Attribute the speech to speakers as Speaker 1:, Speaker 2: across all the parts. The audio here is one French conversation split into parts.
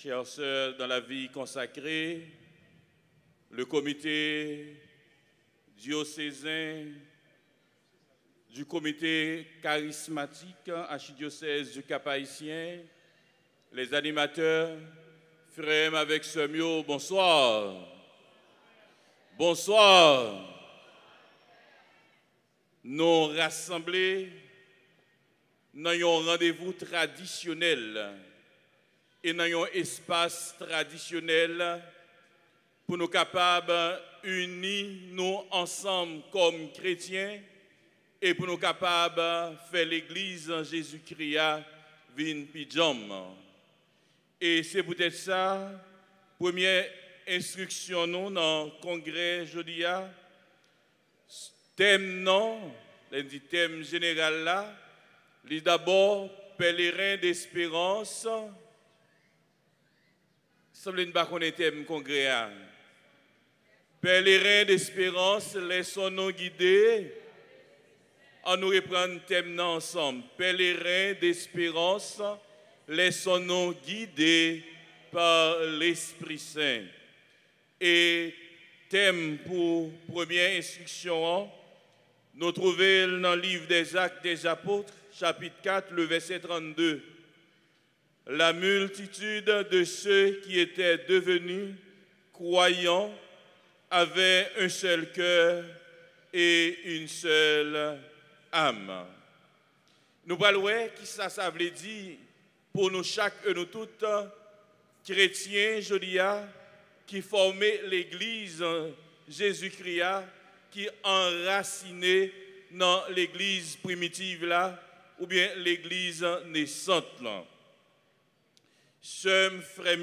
Speaker 1: chères sœurs dans la vie consacrée, le comité diocésain du comité charismatique archidiocèse du Cap-Haïtien, les animateurs, frères avec sœurs Mio, bonsoir. Bonsoir. Nous rassemblés dans un rendez-vous traditionnel et dans un espace traditionnel pour nous capables d'unir nous ensemble comme chrétiens et pour nous capables de faire l'Église en Jésus-Christ vin pidjam. Et c'est peut-être ça, première instruction nous dans le congrès aujourd'hui. Thème non, le thème général là, c'est d'abord pèlerin d'espérance. Ça ne veut pas qu'on ait thème congrès. Pèlerin d'espérance, laissons-nous guider. On nous reprend le thème ensemble. Pèlerin d'espérance, laissons-nous guider par l'Esprit Saint. Et thème pour première instruction, nous trouvons dans le livre des Actes des Apôtres, chapitre 4, le verset 32. La multitude de ceux qui étaient devenus croyants avait un seul cœur et une seule âme. Nous parlons qui ça veut dire pour nous chaque et nous toutes chrétiens, qui formaient l'Église Jésus-Christ, qui enraciné dans l'Église primitive là, ou bien l'Église naissante là. Sœurs, frères,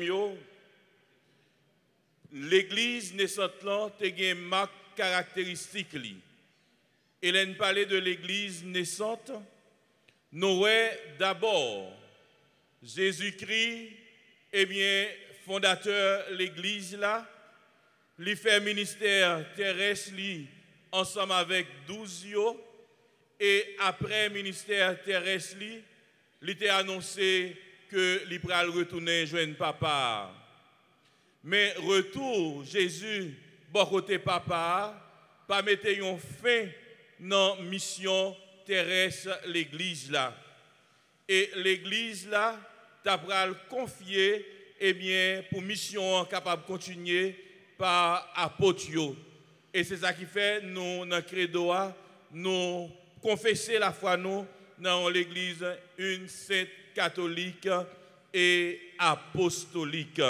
Speaker 1: l'Église naissante là, a une marque caractéristique. Et là, nous parlons de l'Église naissante. Nous d'abord Jésus-Christ, fondateur de l'Église là, il fait ministère terrestre ensemble avec 12 yo, et après ministère terrestre, il a annoncé que il pourra retourner joindre papa. Mais retour Jésus bon côté papa, pas mettre une fin dans la mission terrestre l'église là. Et l'église là t'a pral confier pour mission capable de continuer par apôtre. Et c'est ça qui fait nous dans credo nous confesser la foi nous dans l'église une sainte catholique et apostolique.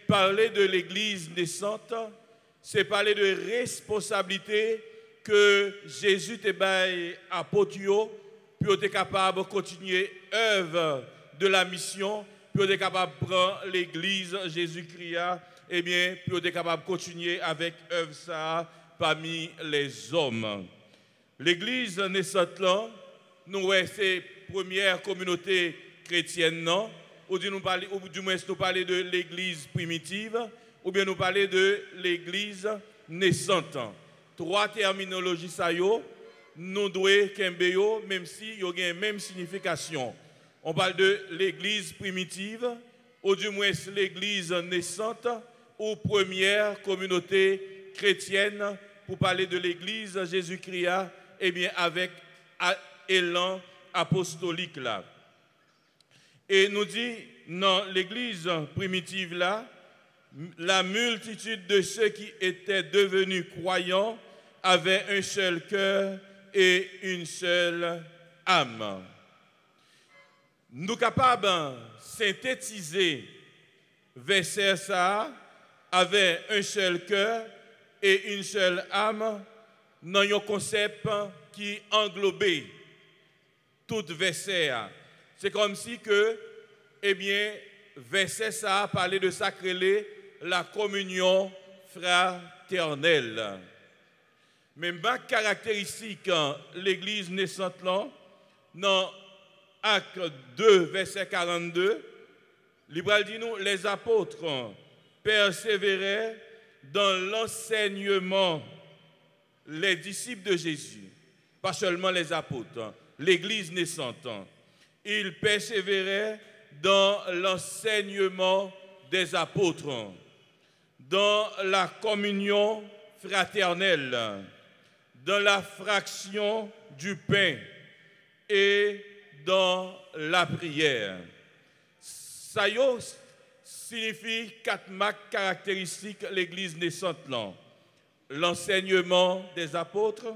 Speaker 1: Parler de l'église naissante, c'est parler de responsabilité que Jésus te baille apôtre pour être capable de continuer l'œuvre de la mission, pour être capable de prendre l'église Jésus-Christ, pour être capable de continuer avec l'œuvre ça parmi les hommes. L'église naissante là, nous c'est première communauté chrétienne non, ou du moins nous parler de l'église primitive, ou bien nous parler de l'église naissante. Trois terminologies ça yo, nous devons kembe même si yo gen même signification. On parle de l'église primitive, ou du moins l'église naissante, ou première communauté chrétienne, pour parler de l'église Jésus-Christ, avec élan apostolique là. Et nous dit, dans l'église primitive là, la multitude de ceux qui étaient devenus croyants avaient un seul cœur et une seule âme. Nous sommes capables de synthétiser verset ça avec un seul cœur et une seule âme dans un concept qui englobait tout verset. C'est comme si que, verset ça parlait de sacrer la communion fraternelle. Même pas caractéristique l'église naissante là, dans Acte 2, verset 42, l'Ibral dit nous, les apôtres persévéraient dans l'enseignement, les disciples de Jésus, pas seulement les apôtres, l'église naissante. Ils persévéraient dans l'enseignement des apôtres, dans la communion fraternelle, dans la fraction du pain et dans la prière. Ça signifie 4 marques caractéristiques de l'Église naissante. L'enseignement des apôtres,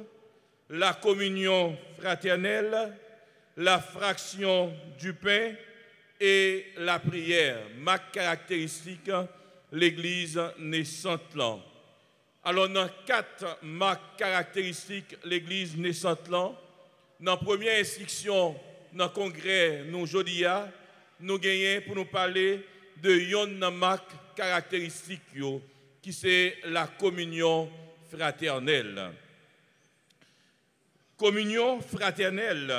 Speaker 1: la communion fraternelle, la fraction du pain et la prière. Marques caractéristiques de l'Église naissante. Alors, dans 4 marques caractéristiques de l'Église naissante, dans la première instruction, dans le congrès, nous, aujourd'hui, nous gagnons pour nous parler de une marque caractéristique qui c'est la communion fraternelle. Communion fraternelle,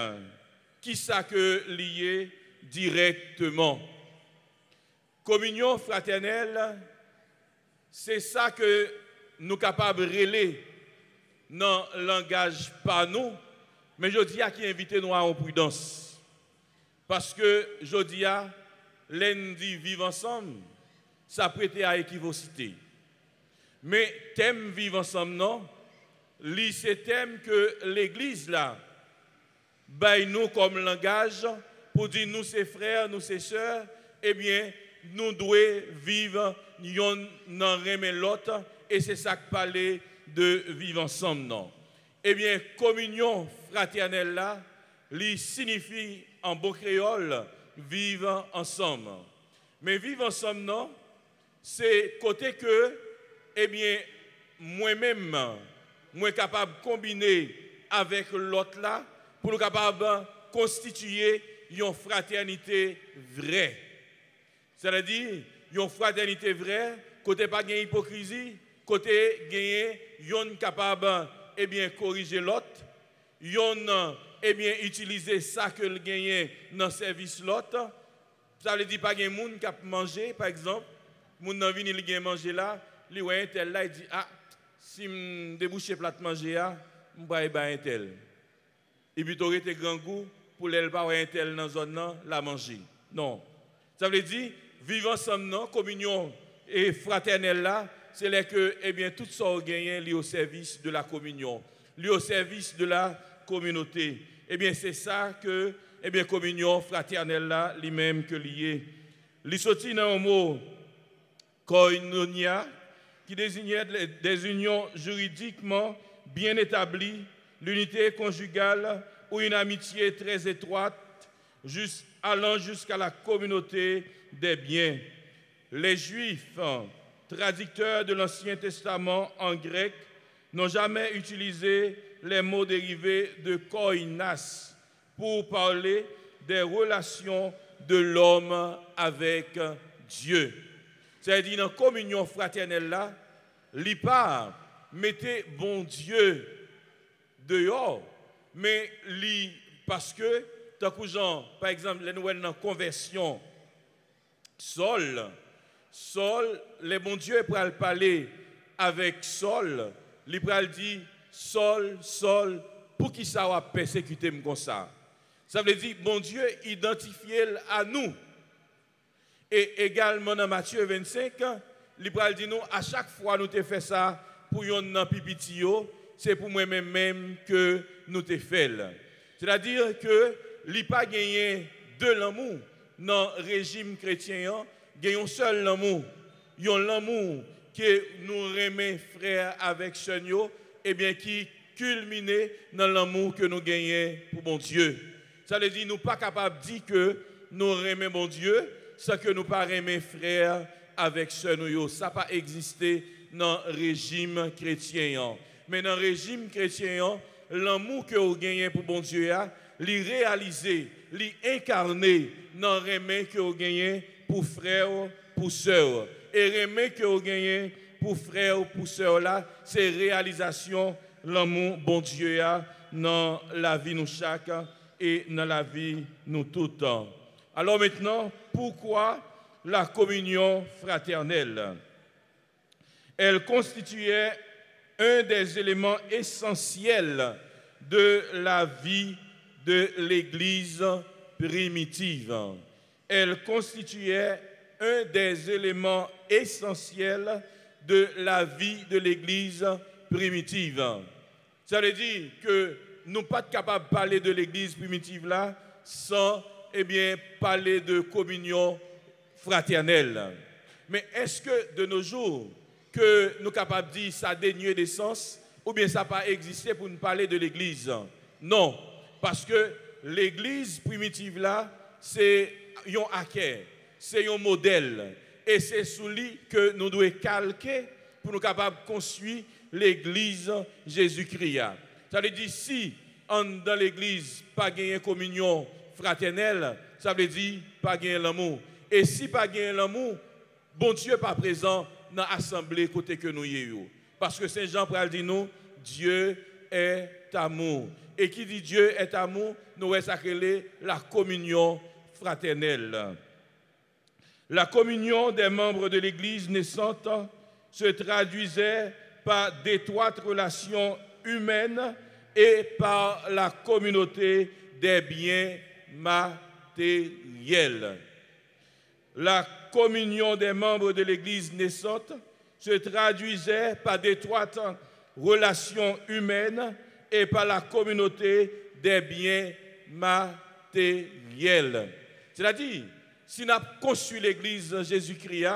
Speaker 1: qui ça que lié directement? Communion fraternelle, c'est ça que nous sommes capables de relayer dans le langage par nous, mais je dis à qui invite nous à en prudence. Parce que je dis à lundi vivre ensemble, ça prête à équivocité. Mais thème vivre ensemble, non, c'est thème que l'Église là, baille nous comme langage pour dire nous ses frères, nous ses sœurs, eh bien, nous devons vivre l'un remet l'autre, et c'est ça que parler de vivre ensemble, non. Eh bien, communion fraternelle là, signifie en bon créole vivre ensemble. Mais vivre ensemble, non, c'est côté que, eh bien, moi-même, moi capable de combiner avec l'autre là, pour nous capable de constituer une fraternité vraie. C'est-à-dire, une fraternité vraie, côté pas de hypocrisie, côté gagner, yon capable eh bien corriger l'autre, yon eh bien utiliser ça que le gagner dans service l'autre. Ça veut dire pas gen moun qui a manger par exemple, moun nan vini li gen manger là, li wè un tel là il dit ah si m déboucher plat manger là, m ba un tel. Et puis t'aurais été grand goût pour l'elle pas un tel dans zone là la manger. Non. Ça veut dire vivre ensemble non, communion et fraternelle là, c'est là que eh bien tout ça gagné lié au service de la communion, lié au service de la communauté. Eh bien c'est ça que eh bien communion fraternelle là lui-même que lié. Li sorti dans un mot koinonia qui désignait des unions juridiquement bien établies, l'unité conjugale ou une amitié très étroite allant jusqu'à la communauté des biens. Les Juifs, traducteurs de l'Ancien Testament en grec, n'ont jamais utilisé les mots dérivés de koinas pour parler des relations de l'homme avec Dieu. C'est-à-dire, dans la communion fraternelle là, l'IPA mettez bon Dieu dehors, mais parce que, tant que par exemple, les nouvelles dans la conversion, Saul, les bons dieux pour parler avec Saul, il pral dit Saul, pour qui ça va persécuter comme ça. Ça veut dire bon Dieu identifié à nous. Et également dans Matthieu 25, il pral dit nous à chaque fois nous te fait ça pour yon pipitio, c'est pour moi-même que nous te fait. C'est-à-dire que il pas gagné de l'amour dans le régime chrétien, il y a un seul l'amour. Il y a l'amour que nous remet frères avec Seigneur, et bien qui culmine dans l'amour que nous gagnons pour bon Dieu. Ça veut dire que nous ne sommes pas capables de dire que nous remet bon Dieu sans que nous ne pas remet frères avec Seigneur. Ça n'a pas existé dans le régime chrétien. Mais dans le régime chrétien, l'amour que vous gagnez pour bon Dieu, li réaliser, li incarner dans le remède que vous gagnez pour frères, pour sœurs. Et le remède que vous gagnez pour frères, pour sœurs là, c'est réalisation l'amour bon Dieu dans la vie nous chaque et dans la vie nous tout temps. Alors maintenant, pourquoi la communion fraternelle? Elle constituait un des éléments essentiels de la vie de l'Église primitive. elle constituait un des éléments essentiels de la vie de l'Église primitive. Ça veut dire que nous ne sommes pas capables de parler de l'Église primitive là sans parler de communion fraternelle. Mais est-ce que de nos jours, que nous sommes capables de dire ça a dénué de sens ou bien ça n'a pas existé pour nous parler de l'Église? Non, parce que l'Église primitive là, c'est un acquis, c'est un modèle. Et c'est sous lui que nous devons calquer pour nous capables de construire l'Église Jésus-Christ. Ça veut dire si dans l'Église pas gagner communion fraternelle, ça veut dire pas gagner l'amour. Et si pas gagner l'amour, bon Dieu pas présent dans l'assemblée côté que nous y sommes. Parce que Saint Jean pral dit nous, Dieu est amour. Et qui dit Dieu est amour, nous avons la communion fraternelle. La communion des membres de l'Église naissante se traduisait par d'étroites relations humaines et par la communauté des biens matériels. La communion des membres de l'Église naissante se traduisait par d'étroites relations humaines et par la communauté des biens matériels. C'est-à-dire, si nous avons conçu l'Église Jésus-Christ,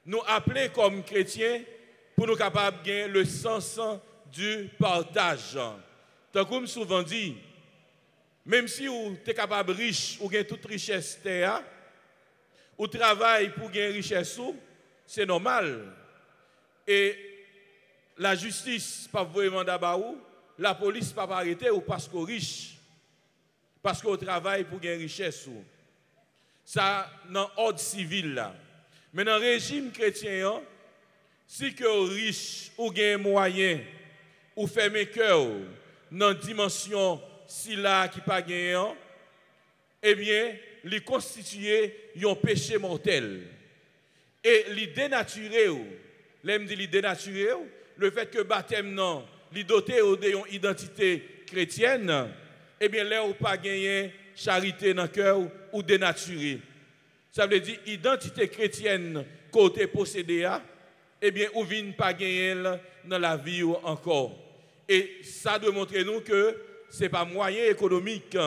Speaker 1: nous appelons comme chrétiens pour nous capables de gagner le sens du partage. Tant comme souvent dit, même si vous êtes capable riche ou gagnez toute richesse terre, ou travail pour gagner richesse, c'est normal. Et la justice pas vraiment d'abord, la police pas arrêter ou parce qu'on riche, parce qu'on travaille pour gagner richesse. Ça dans l'ordre civil là. Mais dans le régime chrétien, si que riche ou gagne moyen ou ferme cœur dans la dimension si là qui pas gagnant, eh bien, il constitue un péché mortel. Et il dénaturé, l'aime dit dénaturé, le fait que baptême non, il doté d'une identité chrétienne, eh bien, là où pas gagné charité dans le cœur ou dénaturé. Ça veut dire identité chrétienne côté possédé, eh bien, ou vient pas gagner dans la vie encore. Et ça doit montrer nous que ce n'est pas moyen économique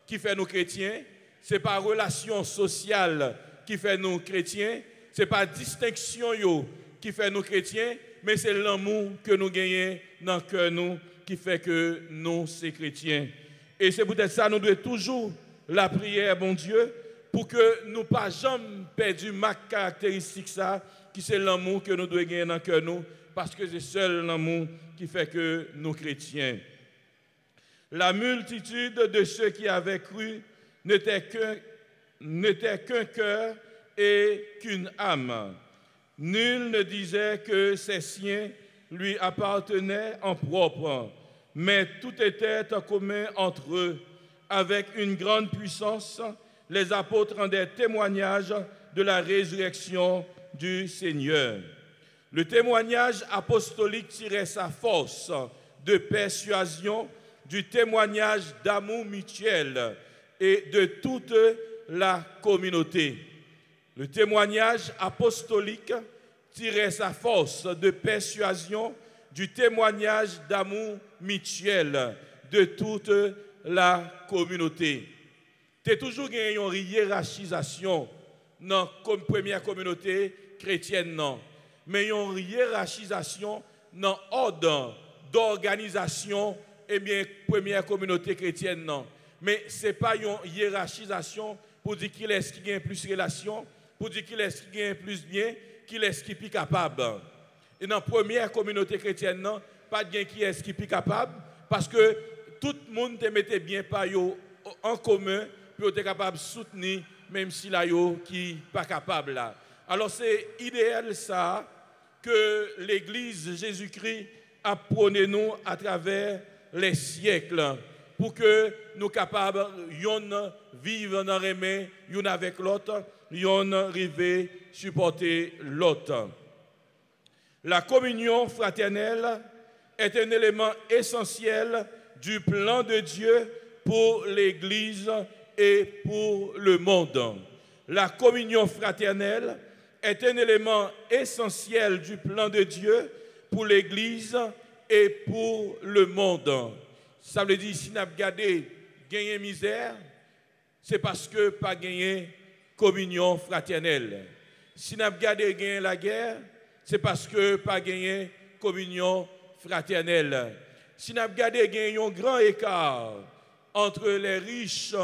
Speaker 1: qui fait nous chrétiens, ce n'est pas relation sociale qui fait nous chrétiens, ce n'est pas distinction qui fait nous chrétiens, mais c'est l'amour que nous gagnons dans le cœur nous qui fait que nous sommes chrétiens. Et c'est peut-être ça, nous devons toujours la prière, bon Dieu, pour que nous ne pas jamais perdu ma caractéristique ça, qui c'est l'amour que nous devons gagner dans le cœur nous, parce que c'est seul l'amour qui fait que nous chrétiens. La multitude de ceux qui avaient cru n'était qu'un cœur et qu'une âme. Nul ne disait que ses siens lui appartenaient en propre, mais tout était en commun entre eux. Avec une grande puissance, les apôtres rendaient témoignage de la résurrection du Seigneur. Le témoignage apostolique tirait sa force de persuasion du témoignage d'amour mutuel et de toute la communauté. Le témoignage apostolique tirait sa force de persuasion du témoignage d'amour mutuel de toute la communauté. Tu as toujours gagné une hiérarchisation dans la première communauté chrétienne, non. Mais une hiérarchisation dans l'ordre d'organisation, eh bien, première communauté chrétienne, non. Mais ce n'est pas une hiérarchisation pour dire qui est-ce qui gagne plus de relations, pour dire qui est-ce qui gagne plus bien, qui est-ce qui est plus capable. Et dans la première communauté chrétienne, non, pas de qui est-ce qui est plus capable, parce que tout le monde te mettait bien par yo en commun pour être capable de soutenir, même si là yo qui n'est pas capable là. Alors c'est idéal ça que l'Église Jésus-Christ a prôné nous à travers les siècles pour que nous capables de vivre dans les mains l'un avec l'autre, yon arriver supporter l'autre. La communion fraternelle est un élément essentiel du plan de Dieu pour l'Église et pour le monde. La communion fraternelle est un élément essentiel du plan de Dieu pour l'Église et pour le monde. Ça veut dire, si nous avons gardé gagner misère, c'est parce que pas gagné communion fraternelle. Si nous avons gardé gagner la guerre, c'est parce que pas gagné communion fraternelle. Si nous avons gardé gagner un grand écart entre les riches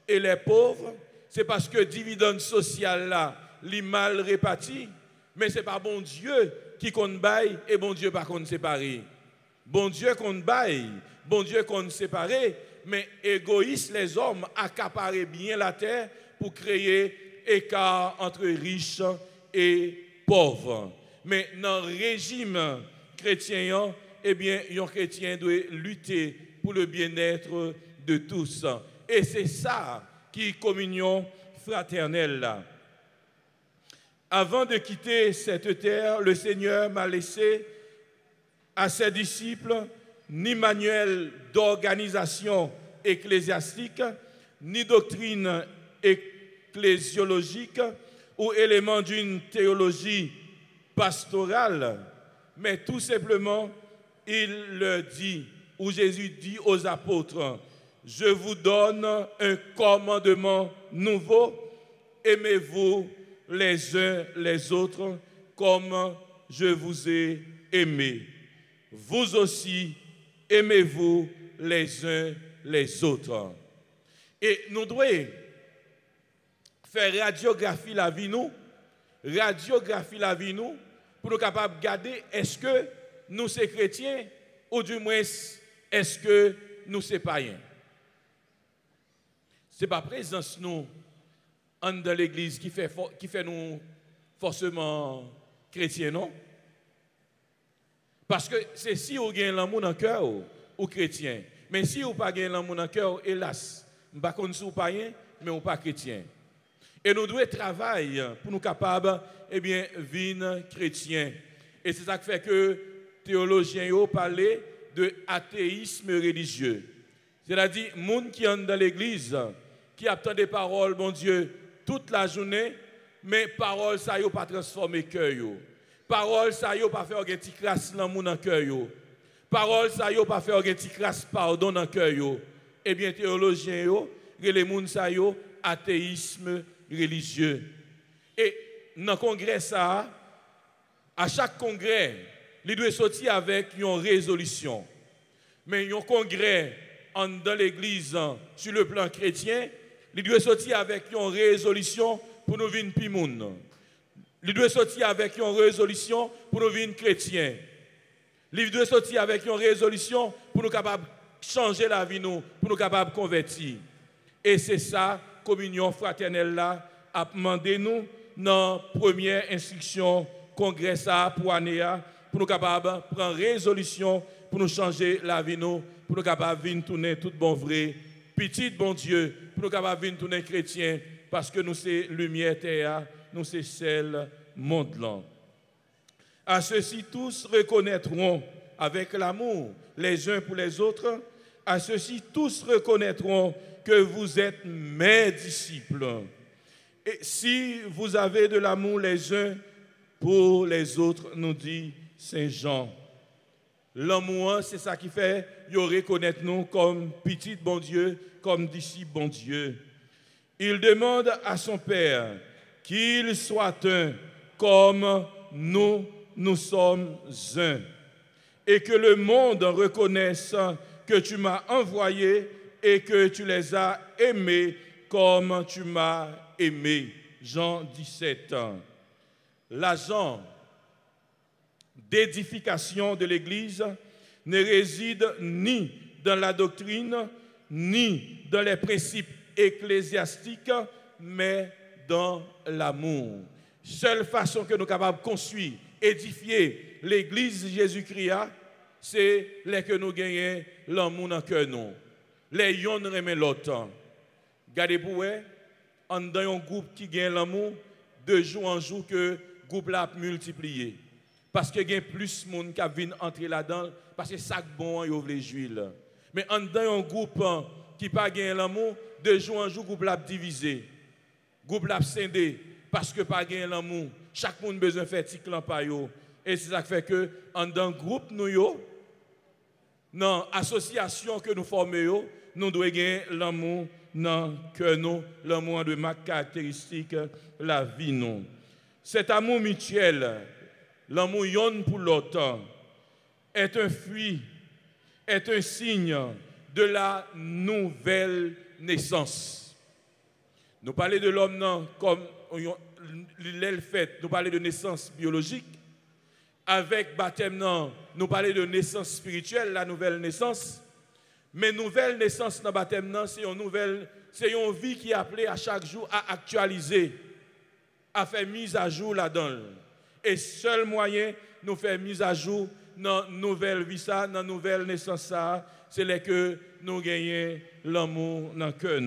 Speaker 1: et les pauvres, c'est parce que le dividende social là, est mal réparti, mais ce n'est pas bon Dieu qui compte bail et bon Dieu par contre séparé. Bon Dieu compte bail, bon Dieu compte séparé, mais égoïstes les hommes accaparent bien la terre pour créer écart entre riches et pauvres. Mais dans le régime chrétien, eh bien, un chrétien doit lutter pour le bien-être de tous. Et c'est ça qui est communion fraternelle là. Avant de quitter cette terre, le Seigneur m'a laissé à ses disciples ni manuel d'organisation ecclésiastique, ni doctrine ecclésiologique ou élément d'une théologie pastorale, mais tout simplement, il le dit, ou Jésus dit aux apôtres, « Je vous donne un commandement nouveau, aimez-vous les uns les autres comme je vous ai aimés. Vous aussi, aimez-vous les uns les autres. » Et nous devons faire radiographie la vie nous, pour nous capables de garder est-ce que nous sommes chrétiens ou du moins est-ce que nous sommes païens. Ce n'est pas présence nous dans l'église qui fait nous forcément chrétiens, non? Parce que c'est si vous avez l'amour dans le cœur ou chrétien. Mais si vous n'avez pas l'amour dans le cœur, hélas, vous ne sommes pas païens, mais vous pas chrétiens. Et nous devons travailler pour nous capables de vivre chrétiens. Et c'est ça qui fait que les théologiens ont parlé de athéisme religieux. C'est-à-dire, les gens qui sont dans l'église, qui attendent des paroles, bon Dieu, toute la journée, mais paroles, ça n'a pas transformé le cœur. Paroles, ça n'a pas fait un petit crasse dans le cœur. Paroles, ça n'a pas fait un petit crasse pardon dans le cœur. Eh bien, théologiens, les gens, athéisme religieux. Et dans le congrès, ça, à chaque congrès, il doit sortir avec une résolution. Mais un congrès dans l'église, sur le plan chrétien, il doit sortir avec une résolution pour nous vivre plus monde. Il doit sortir avec une résolution pour nous vivre chrétiens. Il doit sortir avec une résolution pour nous capables de changer la vie, pour nous capables de convertir. Et c'est ça, communion fraternelle là, a demandé nous dans la première instruction congrès pour année, pour nous capables de prendre résolution pour nous changer la vie, pour nous capables de tourner tout bon vrai, petit bon Dieu, pour nous capables de tourner chrétien, parce que nous sommes lumière terre, nous sommes sel monde là. À ceux-ci tous reconnaîtront avec l'amour les uns pour les autres, à ceux-ci tous reconnaîtront que vous êtes mes disciples. Et si vous avez de l'amour les uns pour les autres, nous dit Saint Jean. L'amour, c'est ça qui fait, ils reconnaissent nous comme petit bon Dieu, comme disciples bon Dieu. Il demande à son Père qu'il soit un comme nous sommes un. Et que le monde reconnaisse que tu m'as envoyé et que tu les as aimés comme tu m'as aimé. Jean 17. L'agent d'édification de l'Église ne réside ni dans la doctrine, ni dans les principes ecclésiastiques, mais dans l'amour. Seule façon que nous sommes capables de construire, édifier l'Église de Jésus-Christ, c'est les que nous gagnons l'amour dans le cœur. Les yon remet l'autre. Regardez pour vous, en dans un groupe qui gagne l'amour, de jour en jour que le groupe l'a multiplié. Parce qu'il y a plus de monde qui viennent entrer là-dedans, parce que c'est ça bon, il y a les juiles. Mais en dans un groupe qui pas gagné l'amour, de jour en jour, groupe l'a divisé. Groupe l'a scindé parce que pas gagné l'amour. Chaque monde besoin de faire tic par yo. Et c'est ça qui fait que en dans groupe nous yo, dans l'association que nous formons, nous devons gagner l'amour dans que nous, l'amour de ma caractéristique, la vie nous. Cet amour mutuel, l'amour yon pour l'autre, est un fruit, est un signe de la nouvelle naissance. Nous parlons de l'homme comme l'aile fait, nous parlons de naissance biologique. Avec baptême, nous parlons de naissance spirituelle, la nouvelle naissance. Mais nouvelle naissance dans le baptême, c'est une vie qui est appelée à chaque jour à actualiser, à faire mise à jour là-dedans. Et seul moyen de nous faire mise à jour dans la nouvelle vie, dans la nouvelle naissance, c'est là que nous gagnons l'amour dans le cœur.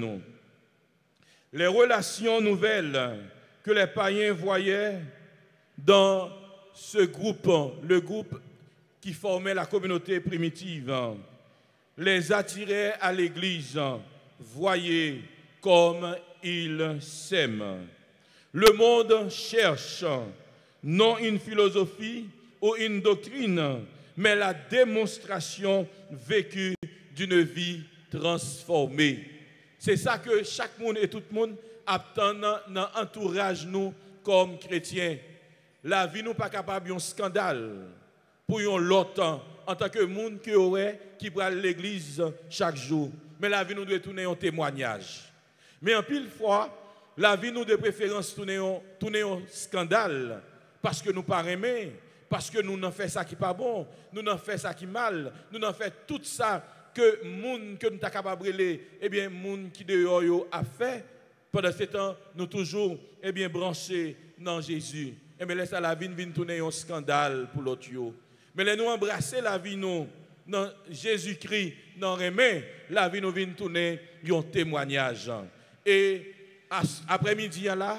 Speaker 1: Les relations nouvelles que les païens voyaient dans ce groupe, le groupe qui formait la communauté primitive, les attiraient à l'église. Voyez comme ils s'aiment. Le monde cherche non une philosophie ou une doctrine, mais la démonstration vécue d'une vie transformée. C'est ça que chaque monde et tout le monde attend dans l'entourage nous comme chrétiens. La vie nous pas capable d'un scandale pour l'autre en tant que monde qui prend l'église chaque jour. Mais la vie nous doit tourner un témoignage. Mais en pile fois, la vie nous de préférence tourner un scandale parce que nous pas aimer, parce que nous n'en fait ça qui pas bon, nous n'en fait ça qui mal, nous n'en fait tout ça que monde que nous sommes capables de brûler, eh bien monde qui dehors a fait. Pendant ce temps, nous toujours branchés dans Jésus. Et bien laisse la vie vient tourner un scandale pour l'autre. Mais laisse nous embrasser la vie nous dans Jésus-Christ, dans Rémé, la vie nous vient tourner un témoignage. Et après-midi là,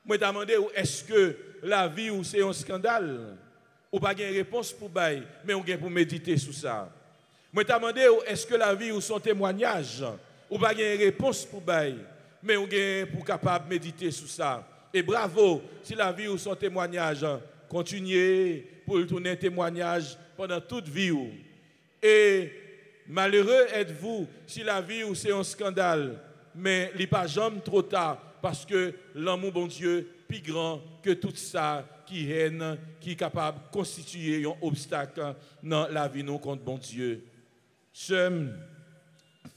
Speaker 1: moi demandé est-ce que la vie ou c'est un scandale ou pas une réponse pour bail, mais on gagne pour méditer sur ça. Moi demandé est-ce que la vie ou son témoignage ou pas une réponse pour bail, mais on gagne pour capable méditer sur ça. Et bravo, si la vie ou son témoignage, continuez pour le tourner témoignage pendant toute vie. Et malheureux êtes-vous si la vie ou c'est un scandale, mais il n'est pas jamais trop tard parce que l'amour bon Dieu plus grand que tout ça qui haine, qui est capable de constituer un obstacle dans la vie nous contre bon Dieu. Sem,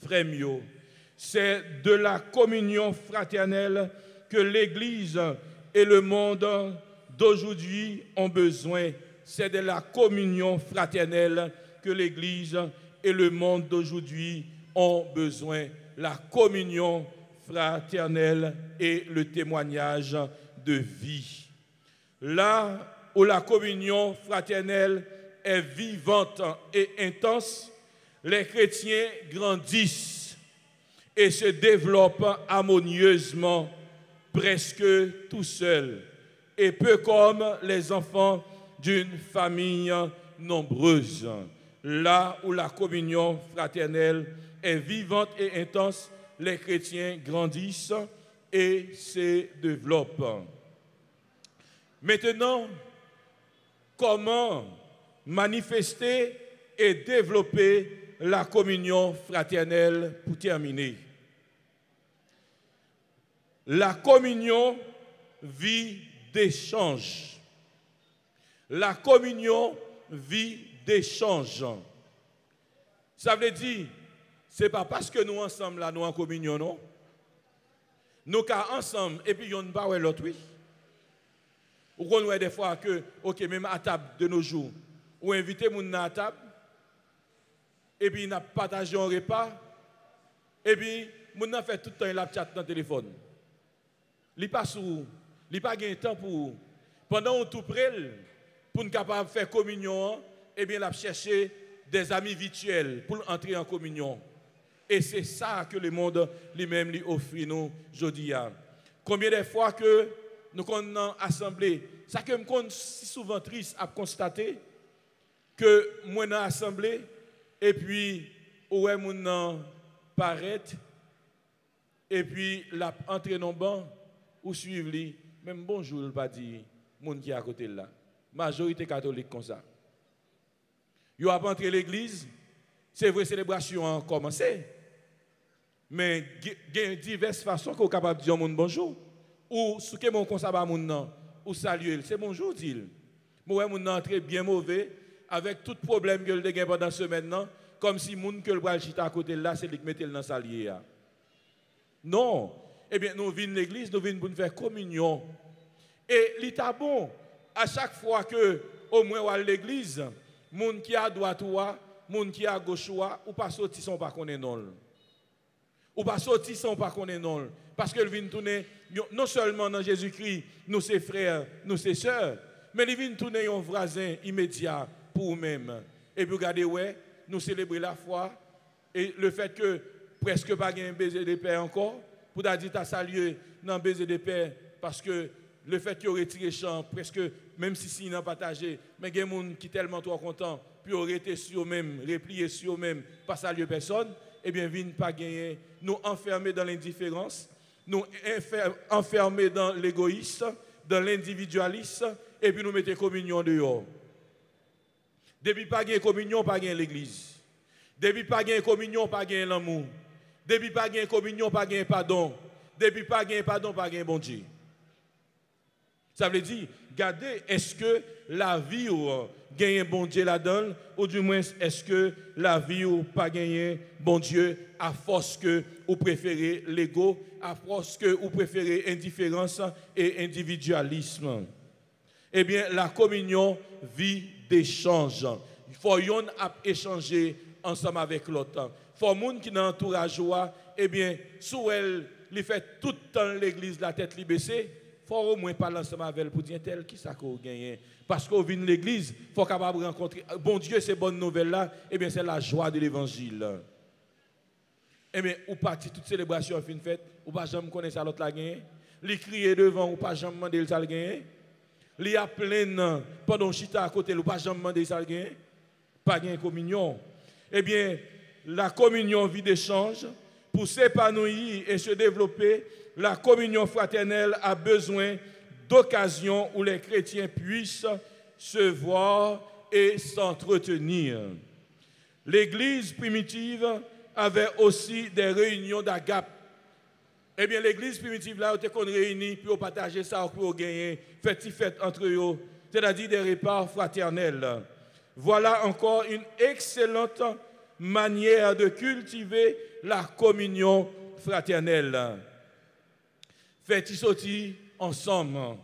Speaker 1: frères, c'est de la communion fraternelle que l'Église et le monde d'aujourd'hui ont besoin. C'est de la communion fraternelle que l'Église et le monde d'aujourd'hui ont besoin. La communion fraternelle et le témoignage de vie. Là où la communion fraternelle est vivante et intense, les chrétiens grandissent et se développent harmonieusement, presque tout seuls, et peu comme les enfants d'une famille nombreuse. Là où la communion fraternelle est vivante et intense, les chrétiens grandissent et se développent. Maintenant, comment manifester et développer la communion fraternelle pour terminer? La communion vie d'échange. La communion vie d'échange. Ça veut dire, ce n'est pas parce que nous ensemble là, nous en communion, non? Nous sommes ensemble et puis nous ne pas l'autre, oui. Ou qu'on voit des fois que, ok, même à table de nos jours, ou inviter les gens à table, et puis ils ont partagé un repas, et puis les gens fait tout le temps la chat dans le téléphone. Ils passent où? Ils n'ont pas de temps pour. Pendant tout près, pour nous capable de faire communion, et bien, ils chercher des amis virtuels pour entrer en communion. Et c'est ça que le monde lui-même lui offre nous aujourd'hui. Combien de fois que nous sommes assemblés, ça que je suis si souvent triste à constater que moi dans l'assemblée, et puis, ouais, mon paraître et puis la entrer dans le banc ou suivre lui, même bonjour, il pas dire monde qui est à côté là. Majorité catholique comme ça. Yo a entré l'église, c'est vrai célébration a commencé. Mais il y a diverses façons qu'on est capable de dire au monde bonjour. Ou ce que mon conseil à mon nom, ou saluer, c'est bonjour dit. Moi mon entré bien mauvais avec tout problème que le gain pendant semaine là, comme si moun que le bral chita à côté là, c'est lui qui mettait dans salier. Non. Eh bien nous venons l'église, nous venons pour faire communion. Et l'état bon à chaque fois que au moins à l'église, moun qui à droite ou moun qui à gauche ou pas sorti sont pas connaît non. Ou pas sorti sans pas connaître non. Parce que vient tourner, non seulement dans Jésus-Christ, nous ses frères, nous ses sœurs, mais il vient tourner un voisin immédiat pour nous-mêmes. Et puis regardez, ouais, nous célébrer la foi et le fait que presque pas un baiser de paix encore, pour dire tu as salué dans baiser de paix, parce que le fait qu'il aurait tiré champ, presque, même si c'est non partagé, mais il y a des gens qui sont tellement trop contents, puis auraient été sur eux-mêmes, repliés sur eux-mêmes, pas saluer personne. Eh bien, viennent pas gagner, nous enfermer dans l'indifférence, nous enfermer dans l'égoïsme, dans l'individualisme, et puis nous mettre communion dehors. Depuis pas gagner communion, pas gagner l'église. Depuis pas gagner communion, pas gagner l'amour. Depuis pas gagner communion, pas gagner pardon. Depuis pas gagner pardon, pas gagner bon Dieu. Ça veut dire, regardez, est-ce que la vie ou gagne bon Dieu là-dedans, ou du moins est-ce que la vie ou pas gagner bon Dieu à force que vous préférez l'ego, à force que vous préférez indifférence et individualisme. Eh bien, la communion vit d'échange. Il faut yon échanger ensemble avec l'autre. Il faut moun qui dans l'entourage, eh bien, sous elle, il fait tout le temps l'église la tête baissée. Il faut au moins parler ensemble avec elle pour dire tel qui ça qu'on gagne. Parce qu'on vient de l'église, il faut capable rencontrer. Bon Dieu, ces bonnes nouvelles-là, eh bien, c'est la joie de l'évangile. Eh bien, ou parti toute célébration fin fête, ou pas jamais connaître ça l'autre la gagner. Li crier devant, ou pas jamais demander ça le gagner. Li a plein pendant chita à côté, ou pas jamais demander ça le gagner. Pas gagner communion. Eh bien, la communion vit d'échange. Pour s'épanouir et se développer, la communion fraternelle a besoin d'occasions où les chrétiens puissent se voir et s'entretenir. L'Église primitive avait aussi des réunions d'agape. Eh bien, l'Église primitive, là, on s'est réunis pour partager ça, pour gagner, fête entre eux, c'est-à-dire des repas fraternels. Voilà encore une excellente manière de cultiver la communion fraternelle. Faites-y sortir ensemble.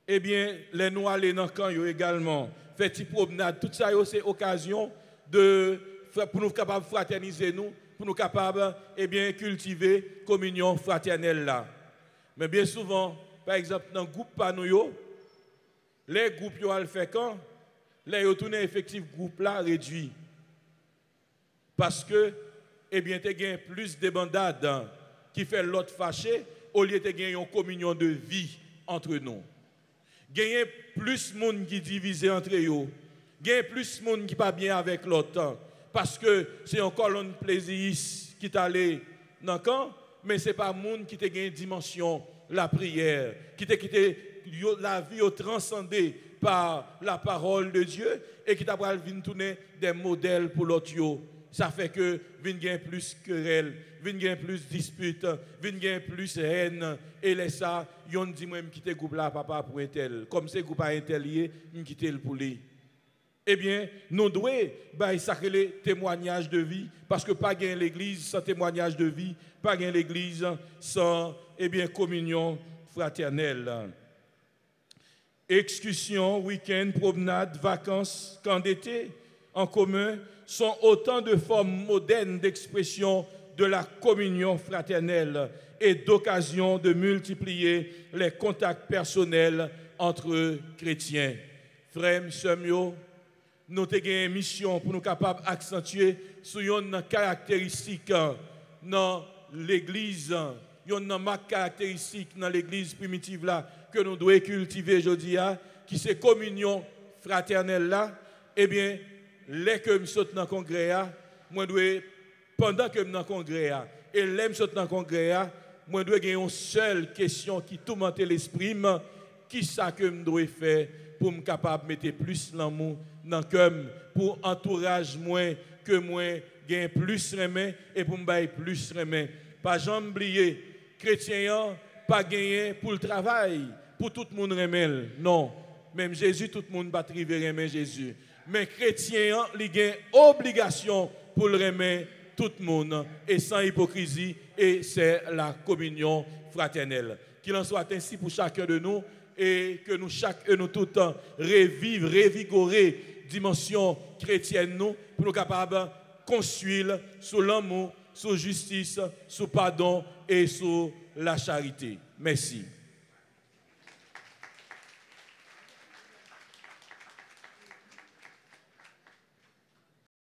Speaker 1: Eh bien, les noirs, les nankans également. Faites-y promenade. Tout ça, c'est occasion pour nous capables de fraterniser nous, pour nous capables eh bien, cultiver la communion fraternelle là. Mais bien souvent, par exemple, dans le groupe Panouyo, les groupes yo al fait quand les retournent effectif groupe là réduit. Parce que, eh bien, tu as plus de bandades qui fait l'autre fâché au lieu de gagner une communion de vie entre nous. Gagner plus de monde qui divise entre eux. Gagner plus de monde qui pas bien avec l'autre. Parce que c'est encore un plaisir qui est allé dans le camp, mais ce n'est pas le monde qui a gagné une dimension, la prière, qui a quitté la vie transcendée par la parole de Dieu et qui t'a tourner des modèles pour l'autre. Ça fait que vin gain plus querelle, vin gain plus dispute, vin gain plus haine et les ça yon dit moi me quitter groupe là papa pour un tel comme c'est groupe pas un tel lié me quitter le pour lui. Eh bien nous devons bah sacrer témoignage de vie parce que pas gain l'église sans témoignage de vie, pas gain l'église sans eh bien communion fraternelle. Excursion, week-end, promenade, vacances, camp d'été en commun sont autant de formes modernes d'expression de la communion fraternelle et d'occasion de multiplier les contacts personnels entre chrétiens. Frères, sœurs, nous avons une mission pour nous capables d'accentuer sur une caractéristique dans l'Église, une caractéristique dans l'Église primitive là que nous devons cultiver aujourd'hui, qui c'est communion fraternelle là. Eh bien, les que je saute dans le congrès, moi, je dois pendant que je suis dans le congrès, et l'aime sauter dans le congrès, moi, je dois avoir une seule question qui tourmente l'esprit. Qui ça que je dois faire pour me capable de mettre plus l'amour dans le cœur, pour entourage moins que moi, gagner plus remède et pour me bailler plus remède. Pas jamais oublier, chrétien, pas gagner pour le travail, pour tout le monde remède. Non, même Jésus, tout le monde va triver remède Jésus. Mais chrétien, il a une obligation pour le remède tout le monde et sans hypocrisie, et c'est la communion fraternelle. Qu'il en soit ainsi pour chacun de nous et que nous, nous tout le temps, revigorer dimension chrétienne, nous, pour nous capables de construire sous l'amour, sous justice, sous pardon et sous la charité. Merci.